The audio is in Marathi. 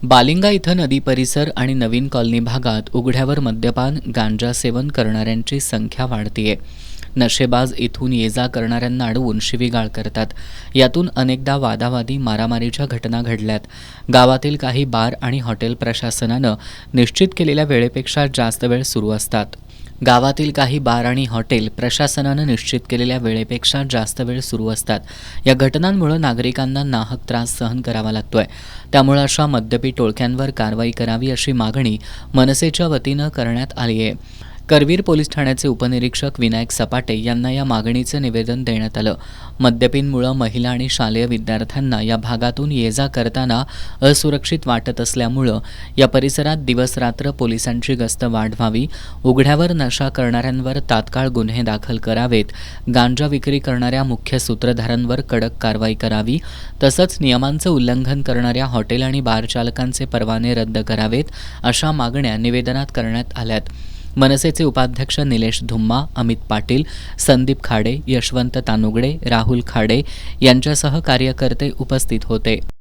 बालिंगा इथं नदी परिसर आणि नवीन कॉलनी भागात उघड्यावर मद्यपान गांजा सेवन करणाऱ्यांची संख्या वाढतीये. नशेबाज इथून ये जा करणाऱ्यांना अडवून शिवीगाळ करतात. यातून अनेकदा वादावादी मारामारीच्या घटना घडल्यात. गावातील काही बार आणि हॉटेल प्रशासनानं निश्चित केलेल्या वेळेपेक्षा जास्त वेळ सुरू असतात. या घटनांमुळे नागरिकांना नाहक त्रास सहन करावा लागतोय. त्यामुळे अशा मद्यपी टोळक्यांवर कारवाई करावी अशी मागणी मनसेच्या वतीनं करण्यात आली आहे. करवीर पोलीस ठाण्याचे उपनिरीक्षक विनायक सपाटे यांना या मागणीचं निवेदन देण्यात आलं. मद्यपींमुळे महिला आणि शालेय विद्यार्थ्यांना या भागातून ये जा करताना असुरक्षित वाटत असल्यामुळं या परिसरात दिवसरात्र पोलिसांची गस्त वाढवावी, उघड्यावर नशा करणाऱ्यांवर तात्काळ गुन्हे दाखल करावेत, गांजा विक्री करणाऱ्या मुख्य सूत्रधारांवर कडक कारवाई करावी, तसंच नियमांचं उल्लंघन करणाऱ्या हॉटेल आणि बार चालकांचे परवाने रद्द करावेत, अशा मागण्या निवेदनात करण्यात आल्यात. मनसेचे उपाध्यक्ष निलेश धुम्मा, अमित पाटील, संदीप खाडे, यशवंत तानुगडे, राहुल खाडे यांच्यासह कार्यकर्ते उपस्थित होते.